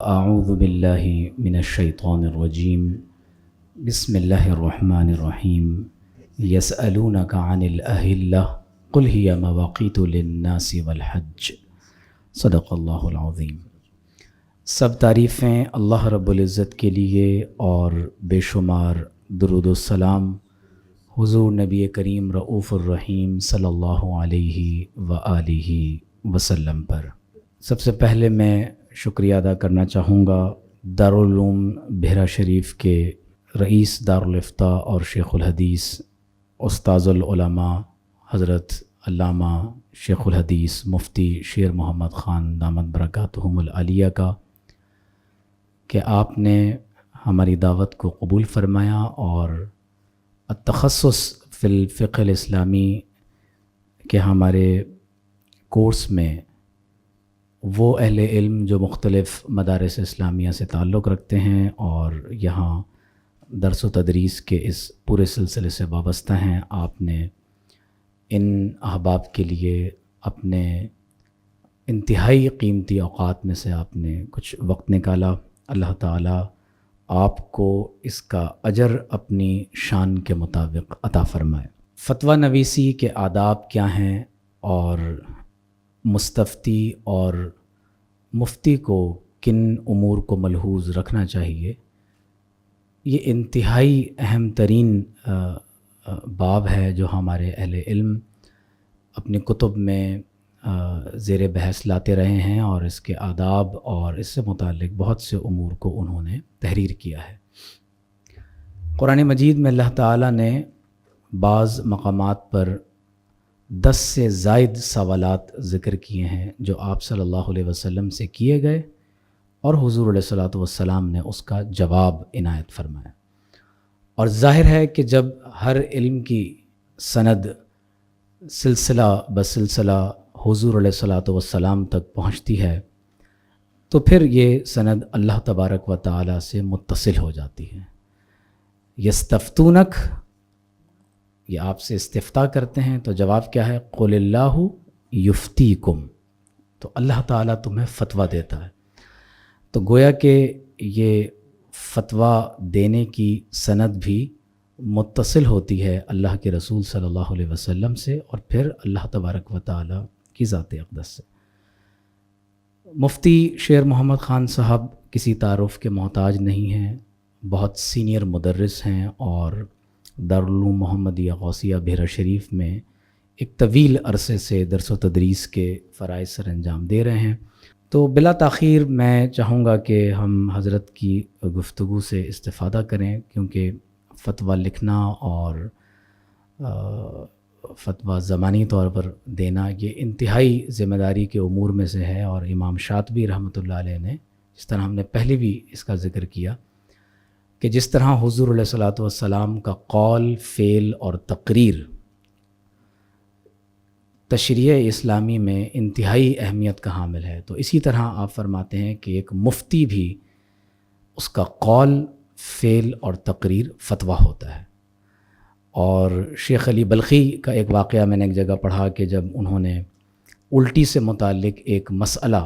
اعوذ باللہ من الشیطان الرجیم بسم اللہ الرحمن الرحیم یسألونک عن الأہلة قل ہی مواقیت للناس والحج صدق اللہ العظیم۔ سب تعریفیں اللہ رب العزت کے لیے اور بے شمار درود و سلام حضور نبی کریم رؤوف الرحیم صلی اللہ علیہ وآلہ وسلم پر۔ سب سے پہلے میں شکریہ ادا کرنا چاہوں گا دارالعلوم بحیرہ شریف کے رئیس دارالافتاء اور شیخ الحدیث استاذ العلماء حضرت علامہ شیخ الحدیث مفتی شیر محمد خان دامت برکاتہم العالیہ کا کہ آپ نے ہماری دعوت کو قبول فرمایا اور التخصص فی الفقہ الاسلامی کے ہمارے کورس میں وہ اہل علم جو مختلف مدارس اسلامیہ سے تعلق رکھتے ہیں اور یہاں درس و تدریس کے اس پورے سلسلے سے وابستہ ہیں، آپ نے ان احباب کے لیے اپنے انتہائی قیمتی اوقات میں سے آپ نے کچھ وقت نکالا۔ اللہ تعالیٰ آپ کو اس کا اجر اپنی شان کے مطابق عطا فرمائے۔ فتویٰ نویسی کے آداب کیا ہیں اور مستفتی اور مفتی کو کن امور کو ملحوظ رکھنا چاہیے، یہ انتہائی اہم ترین باب ہے جو ہمارے اہل علم اپنی کتب میں زیر بحث لاتے رہے ہیں، اور اس کے آداب اور اس سے متعلق بہت سے امور کو انہوں نے تحریر کیا ہے۔ قرآن مجید میں اللہ تعالیٰ نے بعض مقامات پر 10 سے زائد سوالات ذکر کیے ہیں جو آپ صلی اللہ علیہ وسلم سے کیے گئے اور حضور علیہ الصلوۃ والسلام نے اس کا جواب عنایت فرمایا۔ اور ظاہر ہے کہ جب ہر علم کی سند سلسلہ بسلسلہ حضور علیہ الصلوۃ والسلام تک پہنچتی ہے تو پھر یہ سند اللہ تبارک و تعالی سے متصل ہو جاتی ہے۔ یستفتونک، یہ آپ سے استفتاء کرتے ہیں، تو جواب کیا ہے؟ قل اللہ یفتیکم، تو اللہ تعالیٰ تمہیں فتویٰ دیتا ہے۔ تو گویا کہ یہ فتویٰ دینے کی سند بھی متصل ہوتی ہے اللہ کے رسول صلی اللہ علیہ وسلم سے اور پھر اللہ تبارک و تعالیٰ کی ذات اقدس سے۔ مفتی شیر محمد خان صاحب کسی تعارف کے محتاج نہیں ہیں، بہت سینئر مدرس ہیں اور دارالعلوم محمدیہ غوثیہ بحیرہ شریف میں ایک طویل عرصے سے درس و تدریس کے فرائض سر انجام دے رہے ہیں۔ تو بلا تاخیر میں چاہوں گا کہ ہم حضرت کی گفتگو سے استفادہ کریں، کیونکہ فتویٰ لکھنا اور فتویٰ زمانی طور پر دینا یہ انتہائی ذمہ داری کے امور میں سے ہے، اور امام شاطبی رحمۃ اللہ علیہ نے، جس طرح ہم نے پہلے بھی اس کا ذکر کیا کہ جس طرح حضور علیہ الصلوۃ والسلام کا قول، فعل اور تقریر تشریع اسلامی میں انتہائی اہمیت کا حامل ہے، تو اسی طرح آپ فرماتے ہیں کہ ایک مفتی بھی اس کا قول، فعل اور تقریر فتویٰ ہوتا ہے۔ اور شیخ علی بلخی کا ایک واقعہ میں نے ایک جگہ پڑھا کہ جب انہوں نے الٹی سے متعلق ایک مسئلہ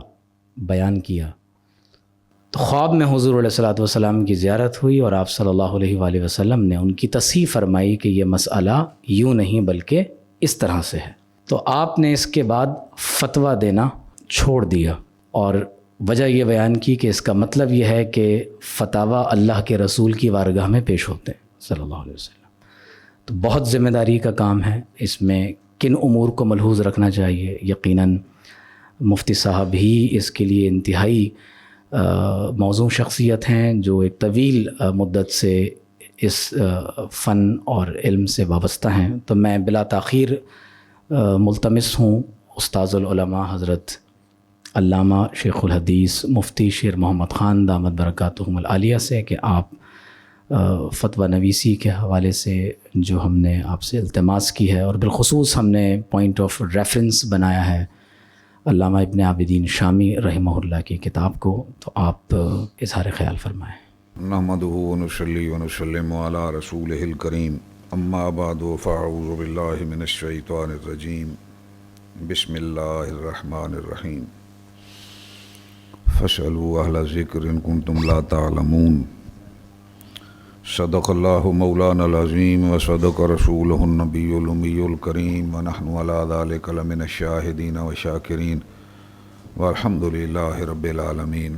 بیان کیا تو خواب میں حضور علیہ الصلوۃ والسلام کی زیارت ہوئی اور آپ صلی اللہ علیہ وآلہ وسلم نے ان کی تصحیح فرمائی کہ یہ مسئلہ یوں نہیں بلکہ اس طرح سے ہے۔ تو آپ نے اس کے بعد فتویٰ دینا چھوڑ دیا اور وجہ یہ بیان کی کہ اس کا مطلب یہ ہے کہ فتاویٰ اللہ کے رسول کی بارگاہ میں پیش ہوتے ہیں صلی اللہ علیہ وسلم۔ تو بہت ذمہ داری کا کام ہے، اس میں کن امور کو ملحوظ رکھنا چاہیے، یقیناً مفتی صاحب ہی اس کے لیے انتہائی موزوں شخصیت ہیں جو ایک طویل مدت سے اس فن اور علم سے وابستہ ہیں۔ تو میں بلا تاخیر ملتمس ہوں استاذ العلماء حضرت علامہ شیخ الحدیث مفتی شیر محمد خان دامت برکاتہم العالیہ سے کہ آپ فتویٰ نویسی کے حوالے سے جو ہم نے آپ سے التماس کی ہے، اور بالخصوص ہم نے پوائنٹ آف ریفرنس بنایا ہے علامہ ابن عابدین شامی رحمہ اللہ کی کتاب کو، تو آپ اظہار خیال فرمائیں۔ نحمدہ ونصلی ونسلم علی رسولہ الکریم، اما بعد فاعوذ باللہ من الشیطان الرجیم، بسم اللہ الرحمن الرحیم۔ فاسألوا أهل الذكر إن كنتم لا تعلمون صدق الله مولانا العظيم وصدق رسوله النبي الأمي الكريم ونحن على ذلك لمن الشاهدين والشاكرين والحمد لله رب العالمين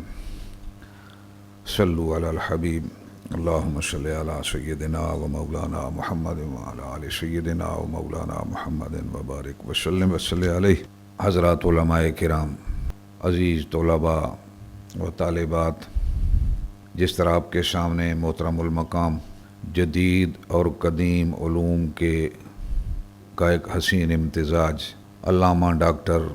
صلوا على الحبيب اللهم صل على سيدنا ومولانا محمد وعلى آل سيدنا ومولانا محمد وبارك وسلم وصلی علیہ. حضرات علماء کرام، عزیز طلباء و طالبات، جس طرح آپ کے سامنے محترم المقام جدید اور قدیم علوم کا ایک حسین امتزاج علامہ ڈاکٹر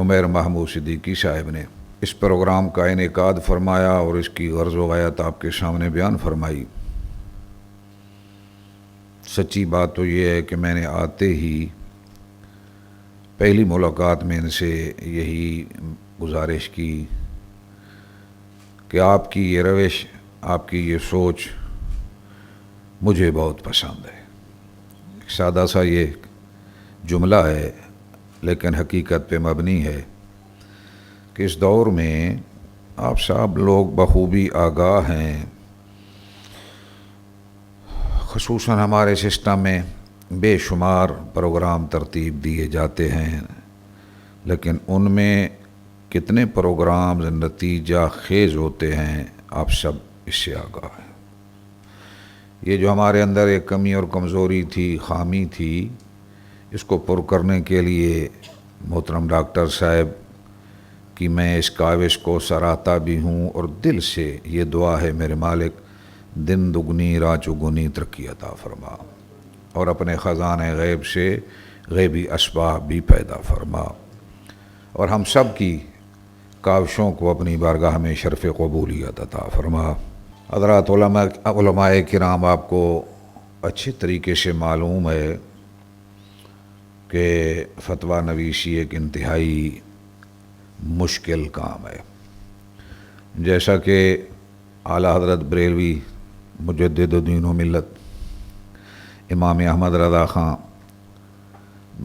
عمیر محمود صدیقی صاحب نے اس پروگرام کا انعقاد فرمایا اور اس کی غرض و غایت آپ کے سامنے بیان فرمائی. سچی بات تو یہ ہے کہ میں نے آتے ہی پہلی ملاقات میں ان سے یہی گزارش کی کہ آپ کی یہ روش، آپ کی یہ سوچ مجھے بہت پسند ہے. ایک سادہ سا یہ جملہ ہے لیکن حقیقت پہ مبنی ہے کہ اس دور میں آپ سب لوگ بخوبی آگاہ ہیں، خصوصاً ہمارے سسٹم میں بے شمار پروگرام ترتیب دیے جاتے ہیں، لیکن ان میں کتنے پروگرام نتیجہ خیز ہوتے ہیں آپ سب اس سے آگاہ ہیں. یہ جو ہمارے اندر ایک کمی اور کمزوری تھی، خامی تھی، اس کو پر کرنے کے لیے محترم ڈاکٹر صاحب کہ میں اس کاوش کو سراہتا بھی ہوں اور دل سے یہ دعا ہے میرے مالک دن دگنی رات چگنی ترقی عطا فرما اور اپنے خزانہ غیب سے غیبی اسباب بھی پیدا فرما اور ہم سب کی کاوشوں کو اپنی بارگاہ میں شرف قبولیت عطا فرما. حضرات علماء کرام، آپ کو اچھے طریقے سے معلوم ہے کہ فتویٰ نویسی ایک انتہائی مشکل کام ہے. جیسا کہ اعلیٰ حضرت بریلوی مجدد دین و ملت امام احمد رضا خان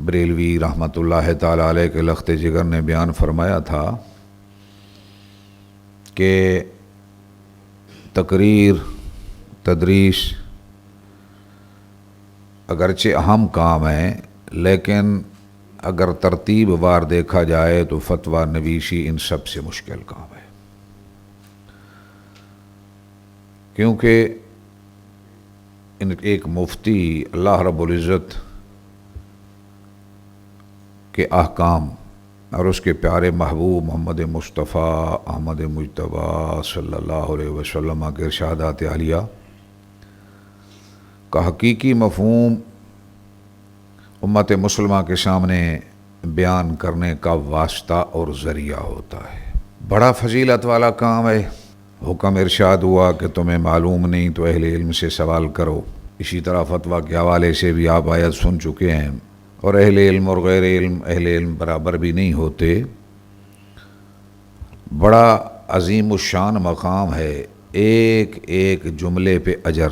بریلوی رحمۃ اللہ تعالیٰ علیہ کے لخت جگر نے بیان فرمایا تھا کہ تقریر، تدریس اگرچہ اہم کام ہے، لیکن اگر ترتیب وار دیکھا جائے تو فتویٰ نویسی ان سب سے مشکل کام ہے، کیونکہ ایک مفتی اللہ رب العزت کے احکام اور اس کے پیارے محبوب محمد مصطفیٰ احمد مجتبیٰ صلی اللہ علیہ وسلم کے ارشادات عالیہ کا حقیقی مفہوم امت مسلمہ کے سامنے بیان کرنے کا واسطہ اور ذریعہ ہوتا ہے. بڑا فضیلت والا کام ہے. حکم ارشاد ہوا کہ تمہیں معلوم نہیں تو اہل علم سے سوال کرو. اسی طرح فتویٰ کے حوالے سے بھی آپ آیت سن چکے ہیں. اور اہل علم اور غیر علم، اہل علم برابر بھی نہیں ہوتے. بڑا عظیم الشان مقام ہے، ایک ایک جملے پہ اجر.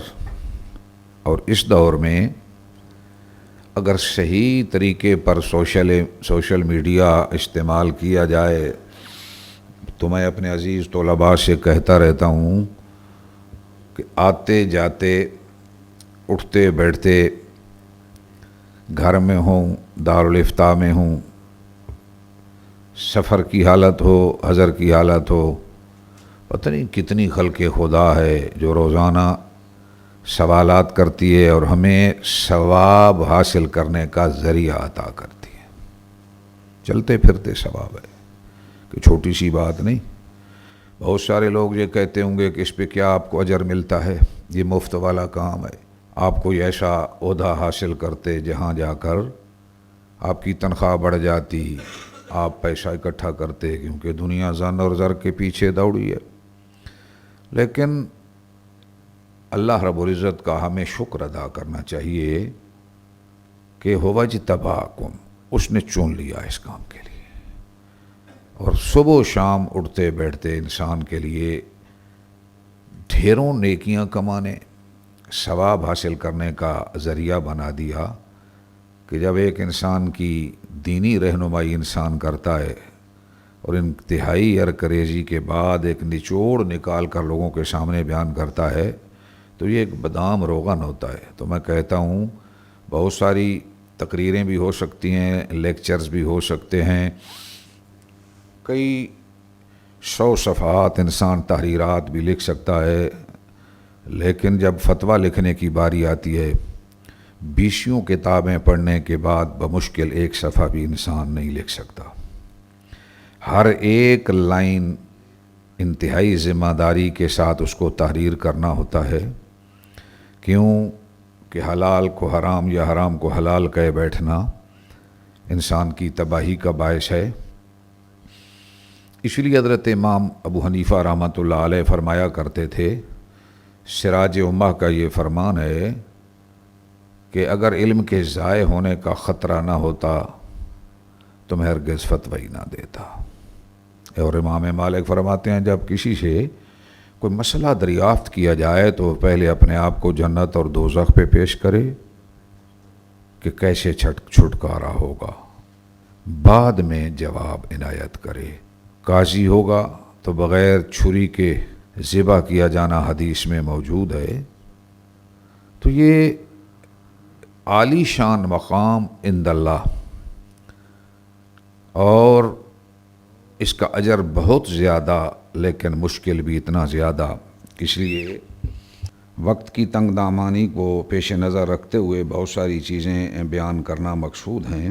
اور اس دور میں اگر صحیح طریقے پر سوشل میڈیا استعمال کیا جائے تو میں اپنے عزیز طلباء سے کہتا رہتا ہوں کہ آتے جاتے، اٹھتے بیٹھتے، گھر میں ہوں، دارالافتاء میں ہوں، سفر کی حالت ہو، حضر کی حالت ہو، پتہ نہیں کتنی خلق خدا ہے جو روزانہ سوالات کرتی ہے اور ہمیں ثواب حاصل کرنے کا ذریعہ عطا کرتی ہے. چلتے پھرتے ثواب ہے کہ چھوٹی سی بات نہیں. بہت سارے لوگ یہ کہتے ہوں گے کہ اس پہ کیا آپ کو اجر ملتا ہے، یہ مفت والا کام ہے. آپ کوئی ایسا عہدہ حاصل کرتے جہاں جا کر آپ کی تنخواہ بڑھ جاتی، آپ پیسہ اکٹھا کرتے، کیونکہ دنیا زن اور زر کے پیچھے دوڑی ہے. لیکن اللہ رب العزت کا ہمیں شکر ادا کرنا چاہیے کہ ہوا اجتباکم، اس نے چن لیا اس کام کے لیے. اور صبح و شام اٹھتے بیٹھتے انسان کے لیے ڈھیروں نیکیاں کمانے، ثواب حاصل کرنے کا ذریعہ بنا دیا کہ جب ایک انسان کی دینی رہنمائی انسان کرتا ہے اور انتہائی ارکریزی کے بعد ایک نچوڑ نکال کر لوگوں کے سامنے بیان کرتا ہے تو یہ ایک بادام روغن ہوتا ہے۔ تو میں کہتا ہوں بہت ساری تقریریں بھی ہو سکتی ہیں، لیکچرز بھی ہو سکتے ہیں، کئی 100 صفحات انسان تحریرات بھی لکھ سکتا ہے، لیکن جب فتویٰ لکھنے کی باری آتی ہے 20 کتابیں پڑھنے کے بعد بمشکل 1 صفحہ بھی انسان نہیں لکھ سکتا۔ ہر ایک لائن انتہائی ذمہ داری کے ساتھ اس کو تحریر کرنا ہوتا ہے، کیوں کہ حلال کو حرام یا حرام کو حلال کہے بیٹھنا انسان کی تباہی کا باعث ہے۔ اس لیے حضرت امام ابو حنیفہ رحمۃ اللہ علیہ فرمایا کرتے تھے، سراج امہ کا یہ فرمان ہے کہ اگر علم کے ضائع ہونے کا خطرہ نہ ہوتا تو میں ہرگز فتوی ہی نہ دیتا۔ اور امام مالک فرماتے ہیں جب کسی سے کوئی مسئلہ دریافت کیا جائے تو پہلے اپنے آپ کو جنت اور دوزخ پہ پیش کرے کہ کیسے چھٹکارا ہوگا، بعد میں جواب عنایت کرے۔ قاضی ہوگا تو بغیر چھری کے ذبح کیا جانا حدیث میں موجود ہے۔ تو یہ عالی شان مقام عند اللہ، اور اس کا اجر بہت زیادہ لیکن مشکل بھی اتنا زیادہ۔ اس لیے وقت کی تنگ دامانی کو پیش نظر رکھتے ہوئے بہت ساری چیزیں بیان کرنا مقصود ہیں۔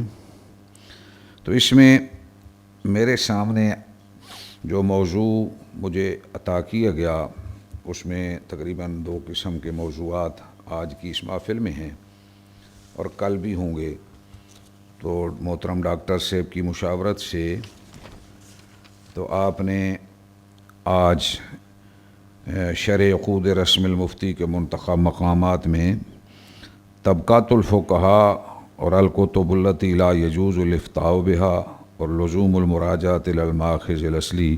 تو اس میں میرے سامنے جو موضوع مجھے عطا کیا گیا اس میں تقریباً 2 قسم کے موضوعات آج کی اس محفل میں ہیں اور کل بھی ہوں گے۔ تو محترم ڈاکٹر صاحب کی مشاورت سے تو آپ نے آج شرح عقود رسم المفتی کے منتخب مقامات میں طبقات الفقہاء اور الکتب التی لا یجوز الافتاء بها اور لزوم المراجعۃ الی الماخذ الاصلی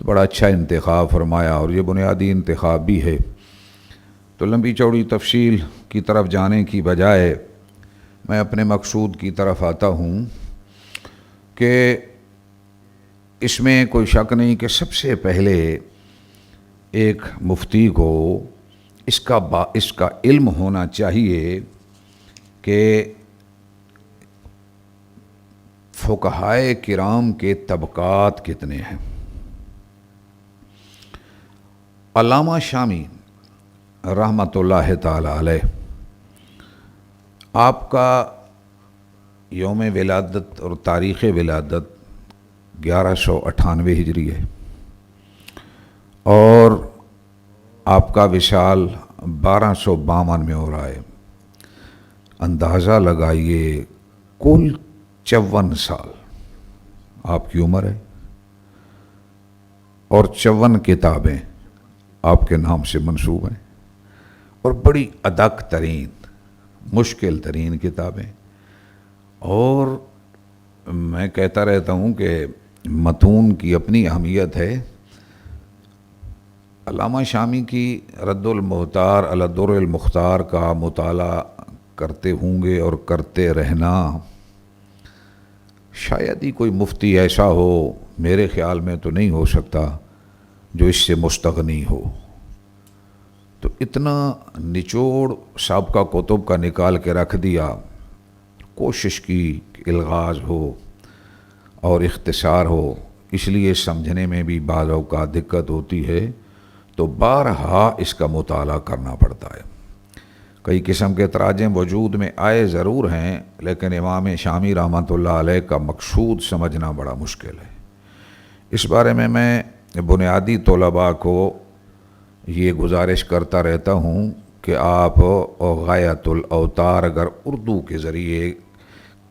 تو بڑا اچھا انتخاب فرمایا، اور یہ بنیادی انتخاب بھی ہے۔ تو لمبی چوڑی تفصیل کی طرف جانے کی بجائے میں اپنے مقصود کی طرف آتا ہوں کہ اس میں کوئی شک نہیں کہ سب سے پہلے ایک مفتی کو اس کا علم ہونا چاہیے کہ فقہائے کرام کے طبقات کتنے ہیں۔ علامہ شامی رحمۃ اللہ تعالی علیہ، آپ کا یوم ولادت اور تاریخ ولادت 1198 ہجری ہے، اور آپ کا وصال 1252 میں ہو رہا ہے۔ اندازہ لگائیے کل 54 سال آپ کی عمر ہے، اور 54 کتابیں آپ کے نام سے منسوب ہیں، اور بڑی ادق ترین مشکل ترین کتابیں۔ اور میں کہتا رہتا ہوں کہ متون کی اپنی اہمیت ہے۔ علامہ شامی کی رد المحتار علی الدر المختار کا مطالعہ کرتے ہوں گے اور کرتے رہنا، شاید ہی کوئی مفتی ایسا ہو، میرے خیال میں تو نہیں ہو سکتا، جو اس سے مستغنی ہو۔ تو اتنا نچوڑ سابقہ کتب کا نکال کے رکھ دیا، کوشش کی کہ الغاز ہو اور اختصار ہو، اس لیے سمجھنے میں بھی بعض اوقات دقت ہوتی ہے، تو بارہا اس کا مطالعہ کرنا پڑتا ہے۔ کئی قسم کے تراجم وجود میں آئے ضرور ہیں، لیکن امام شامی رحمۃ اللہ علیہ کا مقصود سمجھنا بڑا مشکل ہے۔ اس بارے میں بنیادی طلباء کو یہ گزارش کرتا رہتا ہوں کہ آپ غایۃ الاوتار اگر اردو کے ذریعے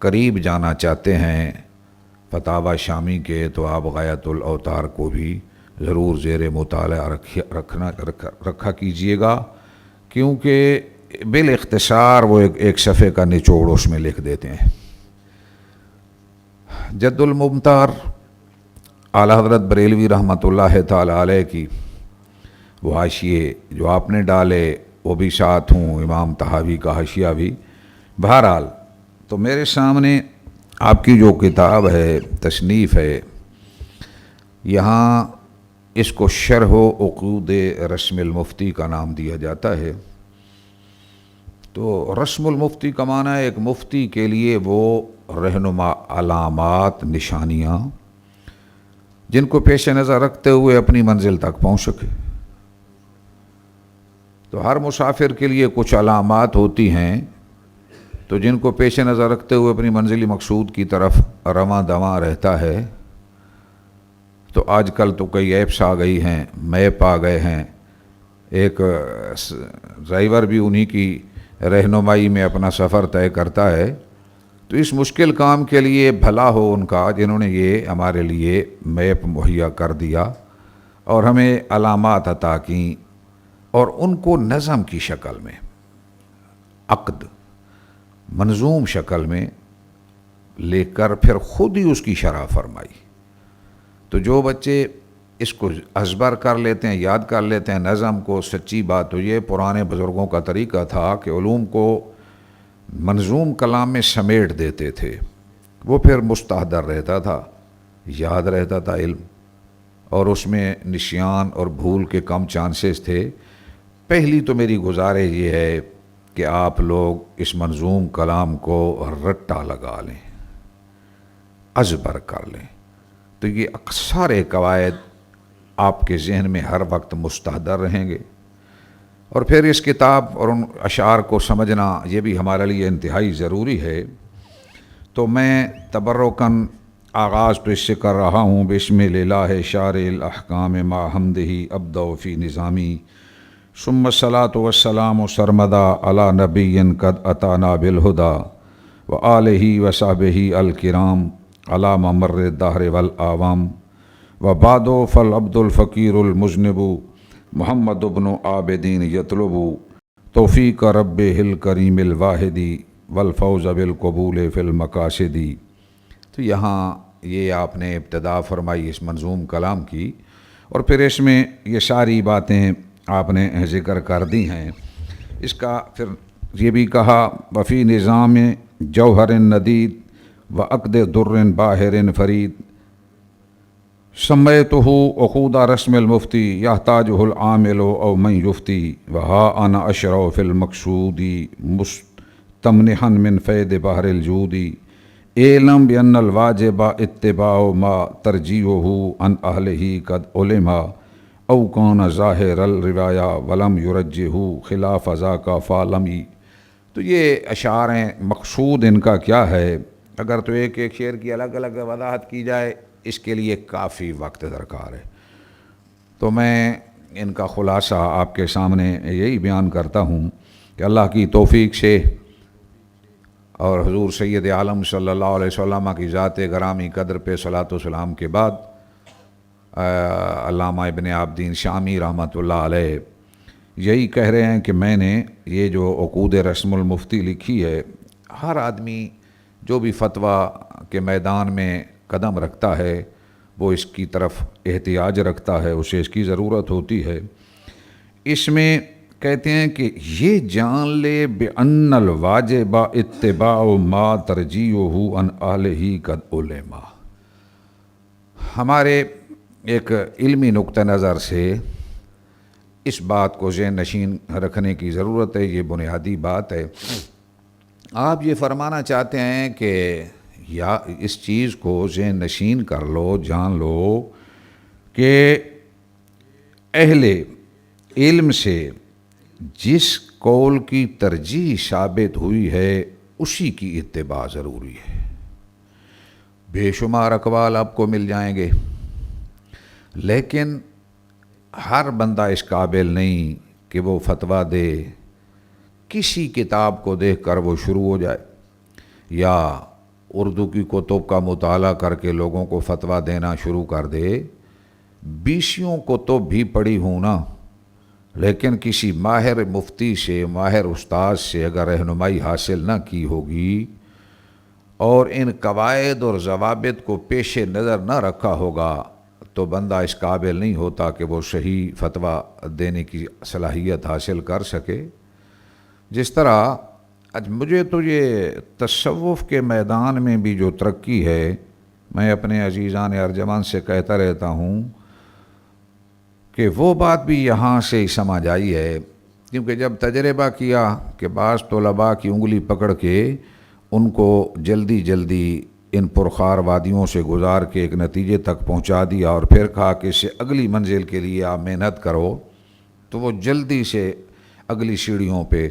قریب جانا چاہتے ہیں فتاوی شامی کے، تو آپ غایۃ الاوتار کو بھی ضرور زیر مطالعہ رکھا کیجئے گا، کیونکہ بالاختصار وہ ایک صفحے کا نچوڑ اس میں لکھ دیتے ہیں۔ جد الممتار اعلیٰ حضرت بریلوی رحمۃ اللہ تعالی علیہ کی وہ حاشیے جو آپ نے ڈالے وہ بھی ساتھ ہوں، امام طحاوی کا حاشیہ بھی۔ بہرحال تو میرے سامنے آپ کی جو کتاب ہے، تصنیف ہے، یہاں اس کو شرح و عقود رسم المفتی کا نام دیا جاتا ہے۔ تو رسم المفتی کا معنی ہے ایک مفتی کے لیے وہ رہنما علامات، نشانیاں جن کو پیش نظر رکھتے ہوئے اپنی منزل تک پہنچ سکے۔ تو ہر مسافر کے لیے کچھ علامات ہوتی ہیں تو جن کو پیش نظر رکھتے ہوئے اپنی منزلی مقصود کی طرف رواں دواں رہتا ہے۔ تو آج کل تو کئی ایپس آ گئی ہیں، میپ آ گئے ہیں، ایک ڈرائیور بھی انہی کی رہنمائی میں اپنا سفر طے کرتا ہے۔ تو اس مشکل کام کے لیے بھلا ہو ان کا جنہوں نے یہ ہمارے لیے میپ مہیا کر دیا اور ہمیں علامات عطا کیں، اور ان کو نظم کی شکل میں، عقد، منظوم شکل میں لے کر پھر خود ہی اس کی شرح فرمائی۔ تو جو بچے اس کو ازبر کر لیتے ہیں، یاد کر لیتے ہیں نظم کو، سچی بات تو یہ پرانے بزرگوں کا طریقہ تھا کہ علوم کو منظوم کلام میں سمیٹ دیتے تھے، وہ پھر مستحضر رہتا تھا، یاد رہتا تھا علم، اور اس میں نسیان اور بھول کے کم چانسز تھے۔ پہلی تو میری گزارش یہ ہے کہ آپ لوگ اس منظوم کلام کو رٹا لگا لیں، ازبر کر لیں، تو یہ سارے قواعد آپ کے ذہن میں ہر وقت مستحضر رہیں گے۔ اور پھر اس کتاب اور ان اشعار کو سمجھنا یہ بھی ہمارے لیے انتہائی ضروری ہے۔ تو میں تبرکاً آغاز تو اس سے کر رہا ہوں، بسم الہ شارع الاحکام ما حمدہ ابدأ فی نظامی، ثم الصلاۃ والسلام سرمدا علی نبی قد اتانا بالہدی وآلہ وصحبہ الکرام علی ممر الدہر والاعوام، وبعد فالعبد الفقیر المذنب محمد ابن عابدین یطلب توفیق رب الکریم الواحد والفوز بالقبول فی المقاصد۔ تو یہاں یہ آپ نے ابتدا فرمائی اس منظوم کلام کی، اور پھر اس میں یہ ساری باتیں آپ نے ذکر کر دی ہیں۔ اس کا پھر یہ بھی کہا وفی نظام جوہر ندید و عقد در باہر فرید، سمیتہ عقود رسم المفتی یحتاجہ العامل او من یفتی، وہا انا اشرع فی المقصود مستمنحا من فید بحر الجود، اعلم بان الواجب اتباع ما ترجیحہ عن اہلہ قد علم، او کان ظاہر الروایہ ولم یرجح خلاف ذاک فعلمی۔ تو یہ اشعار ہیں، مقصود ان کا کیا ہے؟ اگر تو ایک ایک شعر کی الگ الگ وضاحت کی جائے اس کے لیے کافی وقت درکار ہے، تو میں ان کا خلاصہ آپ کے سامنے یہی بیان کرتا ہوں کہ اللہ کی توفیق سے اور حضور سید عالم صلی اللہ علیہ وسلم کی ذات گرامی قدر پہ صلاۃ و سلام کے بعد علامہ ابن عابدین شامی رحمۃ اللہ علیہ یہی کہہ رہے ہیں کہ میں نے یہ جو عقود رسم المفتی لکھی ہے، ہر آدمی جو بھی فتویٰ کے میدان میں قدم رکھتا ہے وہ اس کی طرف احتیاج رکھتا ہے، اسے اس کی ضرورت ہوتی ہے۔ اس میں کہتے ہیں کہ یہ جان لے بأن الواجب اتباع ما ترجیحہ عن اہلہ قد علم۔ ہمارے ایک علمی نقطہ نظر سے اس بات کو ذہن نشین رکھنے کی ضرورت ہے، یہ بنیادی بات ہے۔ آپ یہ فرمانا چاہتے ہیں کہ یا اس چیز کو ذہن نشین کر لو، جان لو کہ اہل علم سے جس قول کی ترجیح ثابت ہوئی ہے اسی کی اتباع ضروری ہے۔ بے شمار اقوال آپ کو مل جائیں گے، لیکن ہر بندہ اس قابل نہیں کہ وہ فتویٰ دے، کسی کتاب کو دیکھ کر وہ شروع ہو جائے، یا اردو کی کتب کا مطالعہ کر کے لوگوں کو فتویٰ دینا شروع کر دے۔ بیسیوں کتب بھی پڑھی ہوں نا، لیکن کسی ماہر مفتی سے، ماہر استاد سے اگر رہنمائی حاصل نہ کی ہوگی اور ان قواعد اور ضوابط کو پیش نظر نہ رکھا ہوگا تو بندہ اس قابل نہیں ہوتا کہ وہ صحیح فتویٰ دینے کی صلاحیت حاصل کر سکے۔ جس طرح مجھے تو یہ تصوف کے میدان میں بھی جو ترقی ہے میں اپنے عزیزان ارجمند سے کہتا رہتا ہوں کہ وہ بات بھی یہاں سے ہی سمجھ آئی ہے، کیونکہ جب تجربہ کیا کہ بعض طلباء کی انگلی پکڑ کے ان کو جلدی جلدی ان پرخار وادیوں سے گزار کے ایک نتیجے تک پہنچا دیا اور پھر کہا کہ اس سے اگلی منزل کے لیے آپ محنت کرو، تو وہ جلدی سے اگلی سیڑھیوں پہ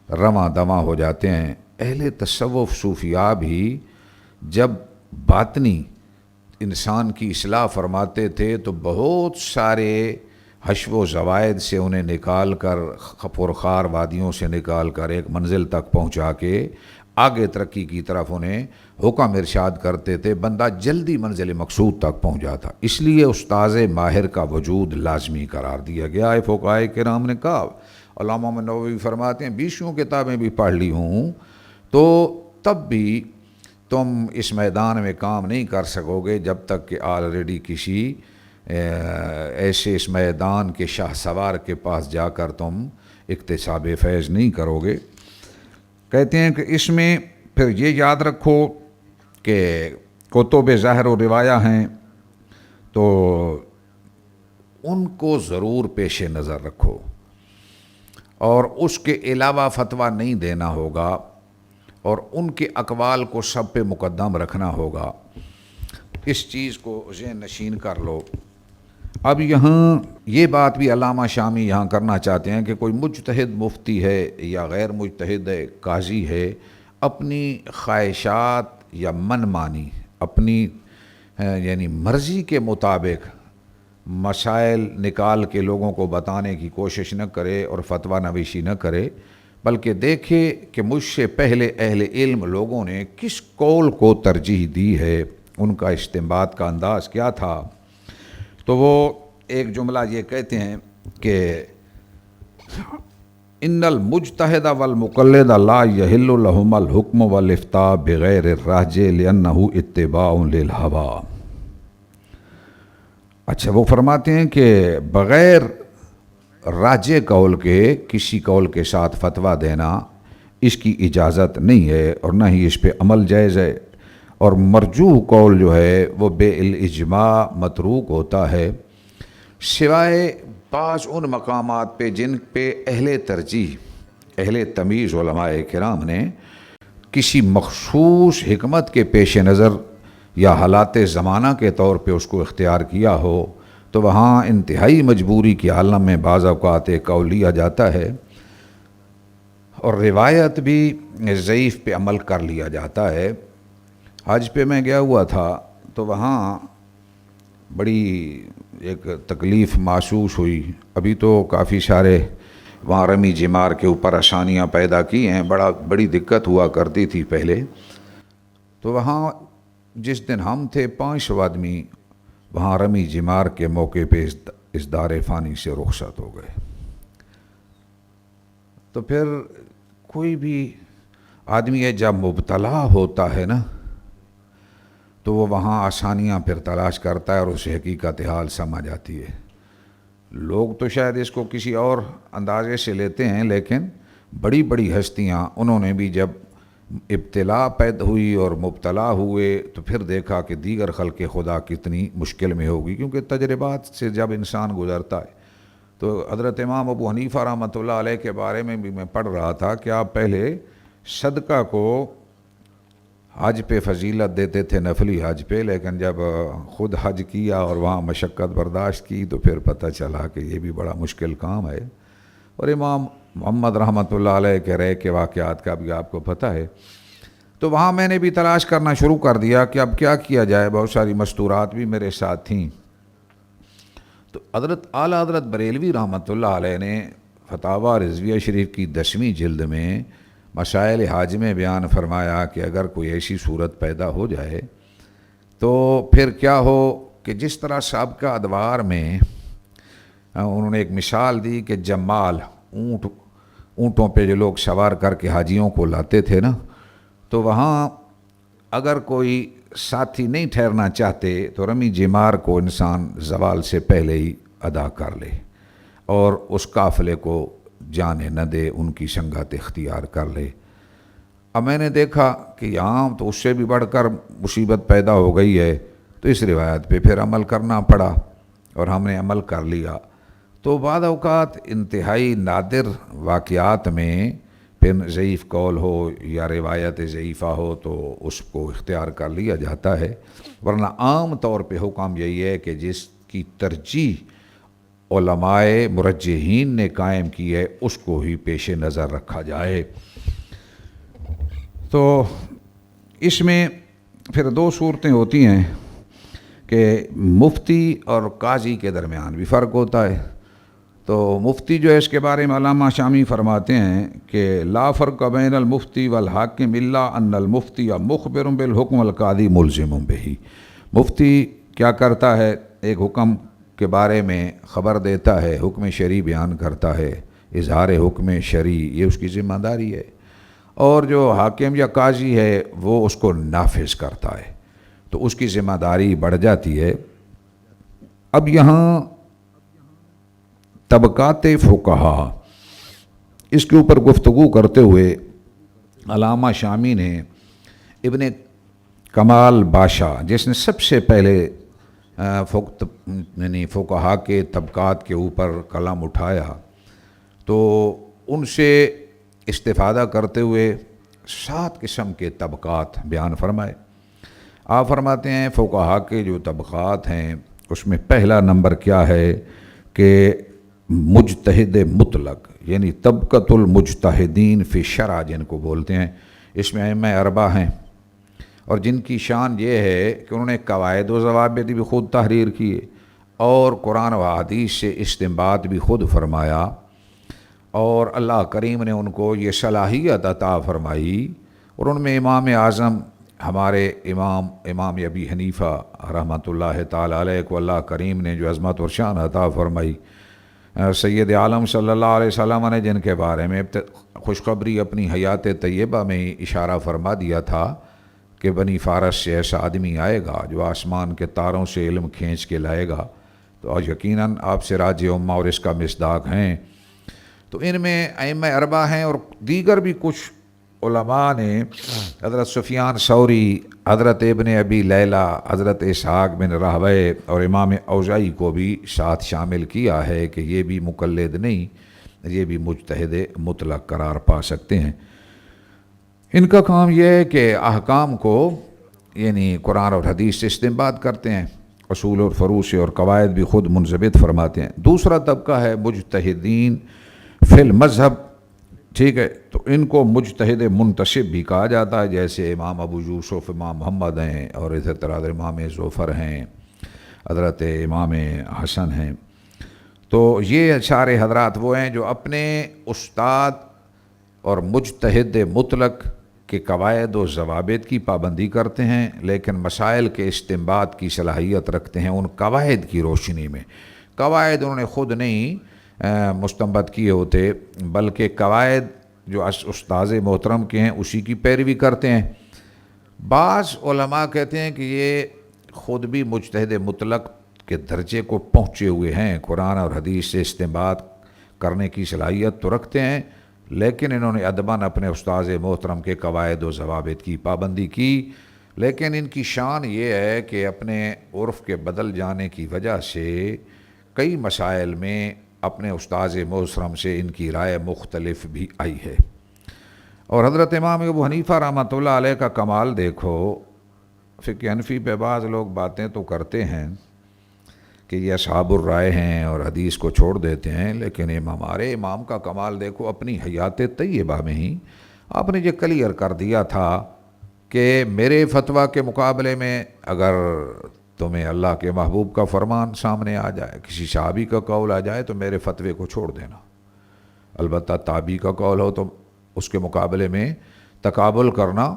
رواں دواں ہو جاتے ہیں۔ اہل تصوف صوفیاء بھی جب باطنی انسان کی اصلاح فرماتے تھے تو بہت سارے حشو و زوائد سے انہیں نکال کر، پرخار وادیوں سے نکال کر ایک منزل تک پہنچا کے آگے ترقی کی طرف انہیں حکم ارشاد کرتے تھے، بندہ جلدی منزل مقصود تک پہنچ جاتا۔ اس لیے استاذ ماہر کا وجود لازمی قرار دیا گیا ہے۔ فقہائے کرام نے کہا، علامہ نووی فرماتے ہیں 20 کتابیں بھی پڑھ لی ہوں تو تب بھی تم اس میدان میں کام نہیں کر سکو گے جب تک کہ آلریڈی کسی ایسے اس میدان کے شاہ سوار کے پاس جا کر تم اکتساب فیض نہیں کرو گے۔ کہتے ہیں کہ اس میں پھر یہ یاد رکھو کہ کتب ظاہر و روایہ ہیں تو ان کو ضرور پیش نظر رکھو اور اس کے علاوہ فتویٰ نہیں دینا ہوگا اور ان کے اقوال کو سب پہ مقدم رکھنا ہوگا۔ اس چیز کو ذہن نشین کر لو۔ اب یہاں یہ بات بھی علامہ شامی یہاں کرنا چاہتے ہیں کہ کوئی مجتہد مفتی ہے یا غیر مجتہد قاضی ہے، اپنی خواہشات یا من مانی، اپنی یعنی مرضی کے مطابق مسائل نکال کے لوگوں کو بتانے کی کوشش نہ کرے اور فتویٰ نویسی نہ کرے، بلکہ دیکھے کہ مجھ سے پہلے اہل علم لوگوں نے کس قول کو ترجیح دی ہے، ان کا استنباط کا انداز کیا تھا۔ تو وہ ایک جملہ یہ کہتے ہیں کہ ان المجتہد والمقلد لا یحل لہما الحکم والافتاء بغیر الراجع لانہ اتباع للہویٰ۔ اچھا، وہ فرماتے ہیں کہ بغیر راجع قول کے کسی قول کے ساتھ فتویٰ دینا اس کی اجازت نہیں ہے اور نہ ہی اس پہ عمل جائز ہے، اور مرجوح قول جو ہے وہ بے الاجماع متروک ہوتا ہے، سوائے بعض ان مقامات پہ جن پہ اہل ترجیح، اہل تمیز علماء کرام نے کسی مخصوص حکمت کے پیش نظر یا حالات زمانہ کے طور پہ اس کو اختیار کیا ہو، تو وہاں انتہائی مجبوری کے عالم میں بعض اوقات قول لیا جاتا ہے اور روایت بھی ضعیف پہ عمل کر لیا جاتا ہے۔ حج پہ میں گیا ہوا تھا تو وہاں بڑی ایک تکلیف محسوس ہوئی۔ ابھی تو کافی سارے وہاں رمی جمار کے اوپر آسانیاں پیدا کی ہیں، بڑی دقت ہوا کرتی تھی پہلے۔ تو وہاں جس دن ہم تھے 500 آدمی وہاں رمی جمار کے موقع پہ اس دار فانی سے رخصت ہو گئے۔ تو پھر کوئی بھی آدمی ہے جب مبتلا ہوتا ہے نا تو وہ وہاں آسانیاں پھر تلاش کرتا ہے اور اسے حقیقت حال سمجھ آتی ہے۔ لوگ تو شاید اس کو کسی اور اندازے سے لیتے ہیں، لیکن بڑی بڑی ہستیاں انہوں نے بھی جب ابتلا پیدا ہوئی اور مبتلا ہوئے تو پھر دیکھا کہ دیگر خلق خدا کتنی مشکل میں ہوگی، کیونکہ تجربات سے جب انسان گزرتا ہے۔ تو حضرت امام ابو حنیفہ رحمۃ اللہ علیہ کے بارے میں بھی میں پڑھ رہا تھا کہ آپ پہلے صدقہ کو حج پہ فضیلت دیتے تھے، نفلی حج پہ، لیکن جب خود حج کیا اور وہاں مشقت برداشت کی تو پھر پتہ چلا کہ یہ بھی بڑا مشکل کام ہے۔ اور امام محمد رحمۃ اللہ علیہ کے رہ کے واقعات کا بھی آپ کو پتہ ہے۔ تو وہاں میں نے بھی تلاش کرنا شروع کر دیا کہ اب کیا کیا جائے، بہت ساری مستورات بھی میرے ساتھ تھیں۔ تو اعلیٰ حضرت بریلوی رحمۃ اللہ علیہ نے فتاویٰ رضویہ شریف کی 10ویں جلد میں مسائل حج میں بیان فرمایا کہ اگر کوئی ایسی صورت پیدا ہو جائے تو پھر کیا ہو کہ جس طرح سابقہ ادوار میں انہوں نے ایک مثال دی کہ جمال اونٹوں پہ جو لوگ سوار کر کے حاجیوں کو لاتے تھے نا، تو وہاں اگر کوئی ساتھی نہیں ٹھہرنا چاہتے تو رمی جمار کو انسان زوال سے پہلے ہی ادا کر لے اور اس قافلے کو جانے نہ دے، ان کی سنگت اختیار کر لے۔ اب میں نے دیکھا کہ یہاں تو اس سے بھی بڑھ کر مصیبت پیدا ہو گئی ہے تو اس روایت پہ پھر عمل کرنا پڑا اور ہم نے عمل کر لیا۔ تو بعض اوقات انتہائی نادر واقعات میں پھر ضعیف قول ہو یا روایت ضعیفہ ہو تو اس کو اختیار کر لیا جاتا ہے، ورنہ عام طور پہ حکم یہی ہے کہ جس کی ترجیح علماء مرجحین نے قائم کی ہے اس کو ہی پیش نظر رکھا جائے۔ تو اس میں پھر دو صورتیں ہوتی ہیں کہ مفتی اور قاضی کے درمیان بھی فرق ہوتا ہے۔ تو مفتی جو ہے اس کے بارے میں علامہ شامی فرماتے ہیں کہ لا فرق بین المفتی والحاکم الا ان المفتی مخبر بالحکم والقاضی ملزم بہ۔ مفتی کیا کرتا ہے؟ ایک حکم کے بارے میں خبر دیتا ہے، حکم شرعی بیان کرتا ہے، اظہار حکم شرعی یہ اس کی ذمہ داری ہے، اور جو حاکم یا قاضی ہے وہ اس کو نافذ کرتا ہے، تو اس کی ذمہ داری بڑھ جاتی ہے۔ اب یہاں طبقات فقہا اس کے اوپر گفتگو کرتے ہوئے علامہ شامی نے ابن کمال باشا جس نے سب سے پہلے فقہا کے طبقات کے اوپر قلم اٹھایا، تو ان سے استفادہ کرتے ہوئے 7 قسم کے طبقات بیان فرمائے۔ آپ فرماتے ہیں فقہا کے جو طبقات ہیں اس میں پہلا نمبر کیا ہے کہ مجتہد مطلق، یعنی طبقۃ المجتہدین فی الشرع جن کو بولتے ہیں، اس میں ائمہ اربعہ ہیں، اور جن کی شان یہ ہے کہ انہوں نے قواعد و ضوابط بھی خود تحریر کیے اور قرآن و حدیث سے استنباط بھی خود فرمایا، اور اللہ کریم نے ان کو یہ صلاحیت عطا فرمائی۔ اور ان میں امام اعظم ہمارے امام ابی حنیفہ رحمۃ اللہ تعالی علیہ کو اللہ کریم نے جو عظمت اور شان عطا فرمائی، سید عالم صلی اللہ علیہ وسلم نے جن کے بارے میں خوشخبری اپنی حیات طیبہ میں اشارہ فرما دیا تھا کہ بنی فارس سے ایسا آدمی آئے گا جو آسمان کے تاروں سے علم کھینچ کے لائے گا، تو یقیناً آپ سراج امہ اور اس کا مصداق ہیں۔ تو ان میں ائمہ اربعہ ہیں، اور دیگر بھی کچھ علماء نے حضرت سفیان ثوری، حضرت ابن ابی لیلہ، حضرت اسحاق بن راہویہ اور امام اوزاعی کو بھی ساتھ شامل کیا ہے کہ یہ بھی مقلد نہیں، یہ بھی مجتہد مطلق قرار پا سکتے ہیں۔ ان کا کام یہ ہے کہ احکام کو یعنی قرآن اور حدیث سے استنباط کرتے ہیں، اصول اور فروع سے، اور قواعد بھی خود منضبط فرماتے ہیں۔ دوسرا طبقہ ہے مجتہدین فی المذہب، ٹھیک ہے، تو ان کو مجتہد منتسب بھی کہا جاتا ہے، جیسے امام ابو یوسف، امام محمد ہیں، اور اسی طرح امام ظفر ہیں، حضرت امام حسن ہیں۔ تو یہ سارے حضرات وہ ہیں جو اپنے استاد اور مجتہد مطلق کے قواعد و ضوابط کی پابندی کرتے ہیں، لیکن مسائل کے استنباط کی صلاحیت رکھتے ہیں ان قواعد کی روشنی میں۔ قواعد انہوں نے خود نہیں مستنبط کیے ہوتے، بلکہ قواعد جو استاذ محترم کے ہیں اسی کی پیروی کرتے ہیں۔ بعض علماء کہتے ہیں کہ یہ خود بھی مجتہد مطلق کے درجے کو پہنچے ہوئے ہیں، قرآن اور حدیث سے استنباط کرنے کی صلاحیت تو رکھتے ہیں، لیکن انہوں نے ادباً اپنے استاذ محترم کے قواعد و ضوابط کی پابندی کی۔ لیکن ان کی شان یہ ہے کہ اپنے عرف کے بدل جانے کی وجہ سے کئی مسائل میں اپنے استاذ محترم سے ان کی رائے مختلف بھی آئی ہے۔ اور حضرت امام ابو حنیفہ رحمۃ اللہ علیہ کا کمال دیکھو، فقہ حنفی پہ بعض لوگ باتیں تو کرتے ہیں کہ یہ اصحاب الرائے ہیں اور حدیث کو چھوڑ دیتے ہیں، لیکن ہمارے امام کا کمال دیکھو، اپنی حیات طیبہ میں ہی آپ نے یہ کلیئر کر دیا تھا کہ میرے فتویٰ کے مقابلے میں اگر تمہیں اللہ کے محبوب کا فرمان سامنے آ جائے، کسی صحابی کا قول آ جائے، تو میرے فتوے کو چھوڑ دینا، البتہ تابعی کا قول ہو تو اس کے مقابلے میں تقابل کرنا۔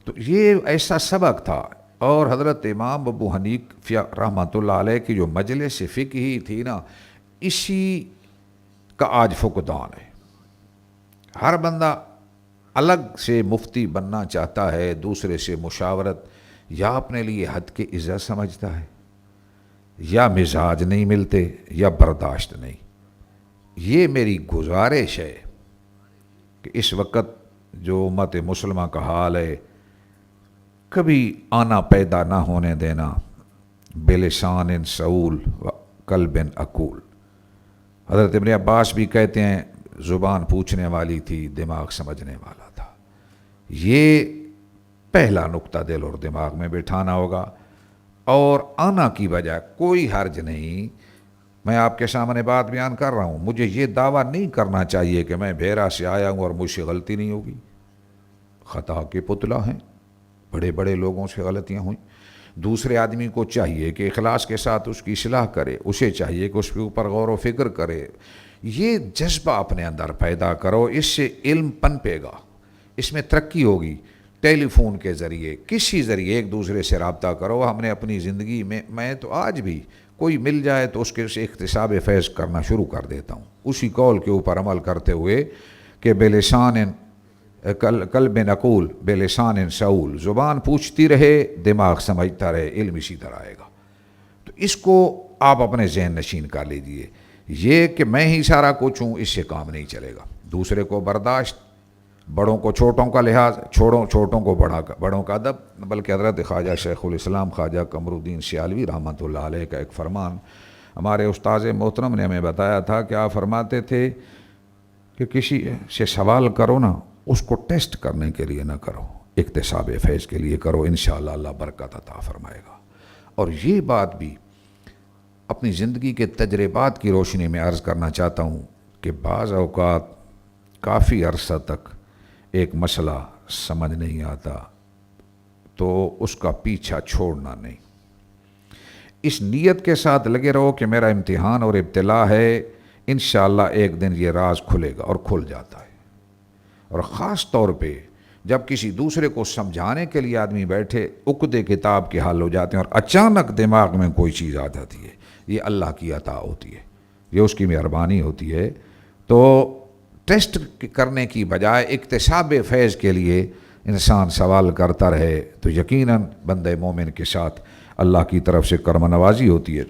تو یہ ایسا سبق تھا۔ اور حضرت امام ابو حنیفہ رحمۃ اللہ علیہ کی جو مجلس فقہی تھی نا، اسی کا آج فقدان ہے۔ ہر بندہ الگ سے مفتی بننا چاہتا ہے، دوسرے سے مشاورت یا اپنے لیے حد کے عزت سمجھتا ہے، یا مزاج نہیں ملتے، یا برداشت نہیں۔ یہ میری گزارش ہے کہ اس وقت جو امت مسلمہ کا حال ہے، کبھی آنا پیدا نہ ہونے دینا، بلسان سعول و قلب عقول۔ حضرت ابن عباس بھی کہتے ہیں زبان پوچھنے والی تھی، دماغ سمجھنے والا تھا۔ یہ پہلا نقطہ دل اور دماغ میں بٹھانا ہوگا، اور آنا کی بجائے کوئی حرج نہیں۔ میں آپ کے سامنے بات بیان کر رہا ہوں، مجھے یہ دعویٰ نہیں کرنا چاہیے کہ میں بھیرا سے آیا ہوں اور مجھ سے غلطی نہیں ہوگی۔ خطا کے پتلا ہیں، بڑے بڑے لوگوں سے غلطیاں ہوئیں۔ دوسرے آدمی کو چاہیے کہ اخلاص کے ساتھ اس کی اصلاح کرے، اسے چاہیے کہ اس کے اوپر غور و فکر کرے۔ یہ جذبہ اپنے اندر پیدا کرو، اس سے علم پنپے گا، اس میں ترقی ہوگی۔ ٹیلی فون کے ذریعے، کسی ذریعے ایک دوسرے سے رابطہ کرو۔ ہم نے اپنی زندگی میں تو آج بھی کوئی مل جائے تو اس کے سے اکتساب فیض کرنا شروع کر دیتا ہوں، اسی قول کے اوپر عمل کرتے ہوئے کہ بلسان قلب عقول بلسان سعول، زبان پوچھتی رہے، دماغ سمجھتا رہے، علم اسی طرح آئے گا۔ تو اس کو آپ اپنے ذہن نشین کر لیجئے۔ یہ کہ میں ہی سارا کچھ ہوں، اس سے کام نہیں چلے گا۔ دوسرے کو برداشت، بڑوں کو چھوٹوں کا لحاظ، چھوٹوں کو بڑوں کا ادب۔ بلکہ حضرت خواجہ شیخ الاسلام خواجہ قمر الدین سیالوی رحمۃ اللہ علیہ کا ایک فرمان ہمارے استاذ محترم نے ہمیں بتایا تھا کہ آپ فرماتے تھے کہ کسی سے سوال کرو نا، اس کو ٹیسٹ کرنے کے لیے نہ کرو، اکتساب فیض کے لیے کرو، انشاءاللہ اللہ برکت عطا فرمائے گا۔ اور یہ بات بھی اپنی زندگی کے تجربات کی روشنی میں عرض کرنا چاہتا ہوں کہ بعض اوقات کافی عرصہ تک ایک مسئلہ سمجھ نہیں آتا تو اس کا پیچھا چھوڑنا نہیں، اس نیت کے ساتھ لگے رہو کہ میرا امتحان اور ابتلا ہے، انشاءاللہ ایک دن یہ راز کھلے گا، اور کھل جاتا ہے۔ اور خاص طور پہ جب کسی دوسرے کو سمجھانے کے لیے آدمی بیٹھے، عقدے کتاب کے حل ہو جاتے ہیں اور اچانک دماغ میں کوئی چیز آ جاتی ہے، یہ اللہ کی عطا ہوتی ہے، یہ اس کی مہربانی ہوتی ہے۔ تو ٹیسٹ کرنے کی بجائے اکتساب فیض کے لیے انسان سوال کرتا رہے تو یقیناً بندہ مومن کے ساتھ اللہ کی طرف سے کرم نوازی ہوتی ہے۔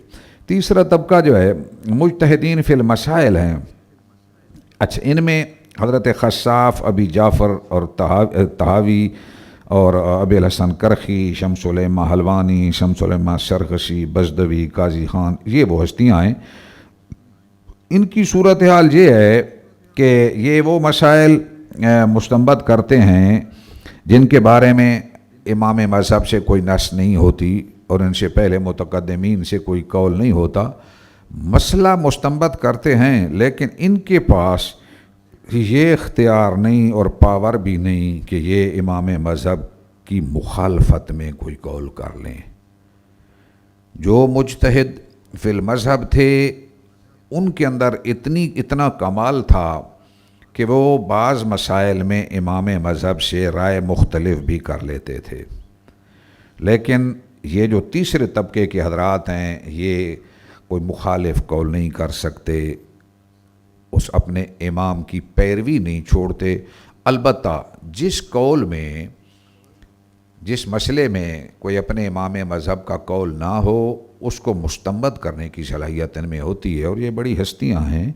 تیسرا طبقہ جو ہے مجتہدین فی المسائل ہیں۔ اچھا، ان میں حضرت خصاف، ابی جعفر اور طحاوی اور ابی الحسن کرخی، شمس العلماء حلوانی، شمس العلماء سرخسی، بزدوی، قاضی خان، یہ وہ ہستیاں ہیں۔ ان کی صورتحال یہ ہے کہ یہ وہ مسائل مستنبط کرتے ہیں جن کے بارے میں امام مذہب سے کوئی نص نہیں ہوتی اور ان سے پہلے متقدمین سے کوئی قول نہیں ہوتا۔ مسئلہ مستنبط کرتے ہیں، لیکن ان کے پاس یہ اختیار نہیں اور پاور بھی نہیں کہ یہ امام مذہب کی مخالفت میں کوئی قول کر لیں۔ جو مجتہد فی المذہب تھے ان کے اندر اتنا کمال تھا کہ وہ بعض مسائل میں امام مذہب سے رائے مختلف بھی کر لیتے تھے، لیکن یہ جو تیسرے طبقے کے حضرات ہیں یہ کوئی مخالف قول نہیں کر سکتے، اس اپنے امام کی پیروی نہیں چھوڑتے۔ البتہ جس قول میں، جس مسئلے میں کوئی اپنے امام مذہب کا قول نہ ہو، اس کو مستنبط کرنے کی صلاحیت ان میں ہوتی ہے، اور یہ بڑی ہستیاں ہیں۔